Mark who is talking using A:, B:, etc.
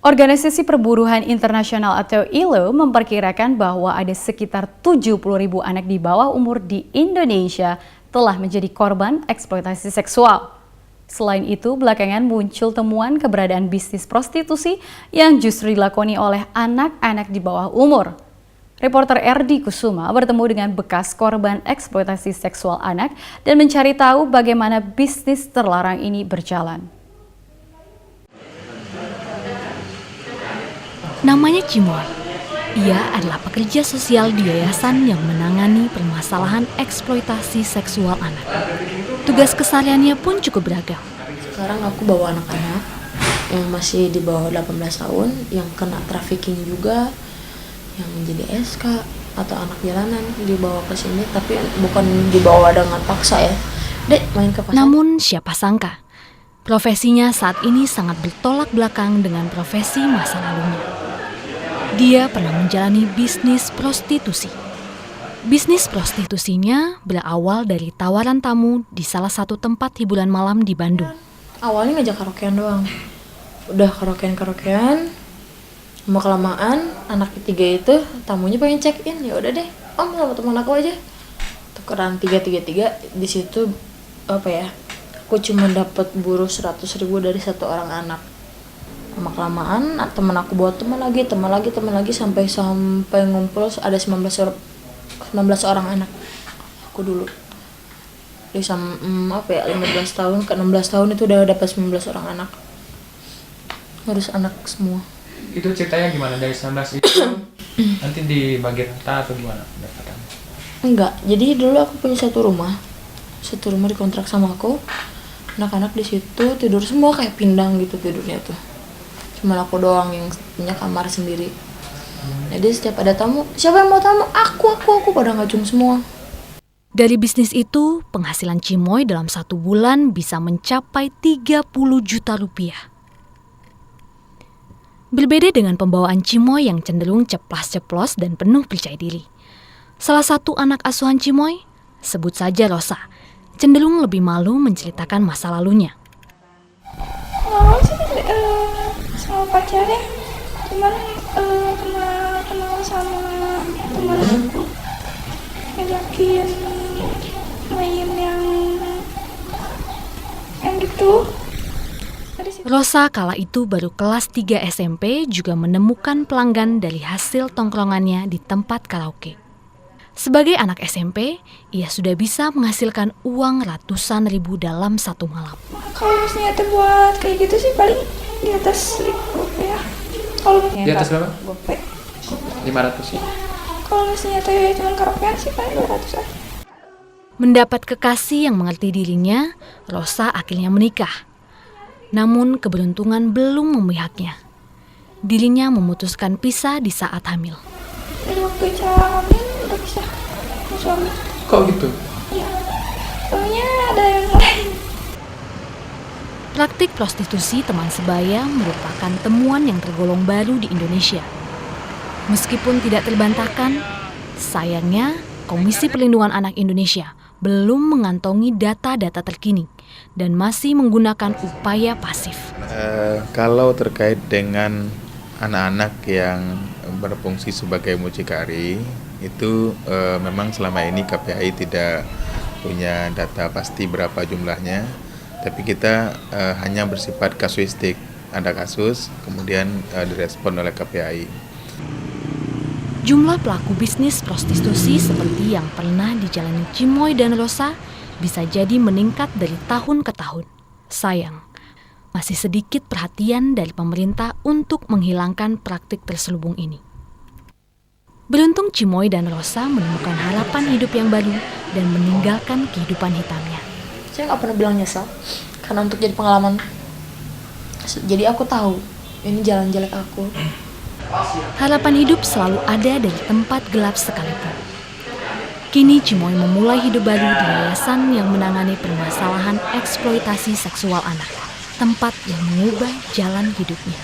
A: Organisasi Perburuhan Internasional atau ILO memperkirakan bahwa ada sekitar 70.000 anak di bawah umur di Indonesia telah menjadi korban eksploitasi seksual. Selain itu, belakangan muncul temuan keberadaan bisnis prostitusi yang justru dilakoni oleh anak-anak di bawah umur. Reporter Erdi Kusuma bertemu dengan bekas korban eksploitasi seksual anak dan mencari tahu bagaimana bisnis terlarang ini berjalan.
B: Namanya Cimoy. Ia adalah pekerja sosial di yayasan yang menangani permasalahan eksploitasi seksual anak. Tugas kesehariannya pun cukup beragam.
C: Sekarang aku bawa anak-anak yang masih di bawah 18 tahun, yang kena trafficking juga, yang menjadi SK atau anak jalanan dibawa ke sini, tapi bukan dibawa dengan paksa ya. Dek, main ke pasar.
B: Namun siapa sangka, profesinya saat ini sangat bertolak belakang dengan profesi masa lalunya. Dia pernah menjalani bisnis prostitusi. Bisnis prostitusinya berawal dari tawaran tamu di salah satu tempat hiburan malam di Bandung.
C: Awalnya ngajak karaokean doang. Udah karaokean, lama-kelamaan anak ketiga itu tamunya pengen check in, ya udah deh, Om sama teman aku aja. Tukeran 333 di situ aku cuma dapat buruh 100.000 dari satu orang anak. Lama-kelamaan teman aku bawa teman lagi sampai ngumpul ada 19 orang anak. Aku dulu dari 15 tahun ke 16 tahun itu udah dapat 19 orang anak. Harus anak semua.
D: Itu ceritanya gimana dari 19 itu nanti dibagi rata atau gimana?
C: Enggak, jadi dulu aku punya satu rumah dikontrak sama aku. Anak-anak di situ tidur semua kayak pindang gitu tidurnya tuh. Cuma aku doang yang punya kamar sendiri. Jadi setiap ada tamu, siapa yang mau tamu? Aku pada ngacung semua.
B: Dari bisnis itu, penghasilan Cimoy dalam 1 bulan bisa mencapai 30 juta rupiah. Berbeda dengan pembawaan Cimoy yang cenderung ceplas-ceplos dan penuh percaya diri. Salah satu anak asuhan Cimoy, sebut saja Rosa, cenderung lebih malu menceritakan masa lalunya.
E: Sama pacarnya, cuman kenal sama teman aku, ngajakin main yang gitu.
B: Rosa kala itu baru kelas 3 SMP juga menemukan pelanggan dari hasil tongkrongannya di tempat karaoke. Sebagai anak SMP, ia sudah bisa menghasilkan uang ratusan ribu dalam satu malam.
E: Kalau misalnya buat kayak gitu sih paling di atas Rp1.000. Kalau
D: di atas berapa?
E: Gope.
D: 500 ya?
E: Kalau misalnya cuma karaokean sih paling 200 aja.
B: Mendapat kekasih yang mengerti dirinya, Rosa akhirnya menikah. Namun keberuntungan belum memihaknya. Dirinya memutuskan pisah di saat hamil.
E: Dari waktu Ica hamil udah pisah sama suami.
D: Kok gitu?
E: Iya, soalnya ada yang lain.
B: Praktik prostitusi teman sebaya merupakan temuan yang tergolong baru di Indonesia. Meskipun tidak terbantahkan, sayangnya Komisi Perlindungan Anak Indonesia belum mengantongi data-data terkini dan masih menggunakan upaya pasif.
F: Kalau terkait dengan anak-anak yang berfungsi sebagai mucikari, itu memang selama ini KPAI tidak punya data pasti berapa jumlahnya, tapi kita hanya bersifat kasuistik. Ada kasus, kemudian direspon oleh KPAI.
B: Jumlah pelaku bisnis prostitusi seperti yang pernah dijalani Cimoy dan Rosa bisa jadi meningkat dari tahun ke tahun. Sayang, masih sedikit perhatian dari pemerintah untuk menghilangkan praktik terselubung ini. Beruntung Cimoy dan Rosa menemukan harapan hidup yang baru dan meninggalkan kehidupan hitamnya.
C: Saya nggak pernah bilang nyesal, karena untuk jadi pengalaman. Jadi aku tahu ini jalan jelek aku.
B: Harapan hidup selalu ada dari tempat gelap sekalipun. Kini Cimoy memulai hidup baru di yayasan yang menangani permasalahan eksploitasi seksual anak, tempat yang mengubah jalan hidupnya.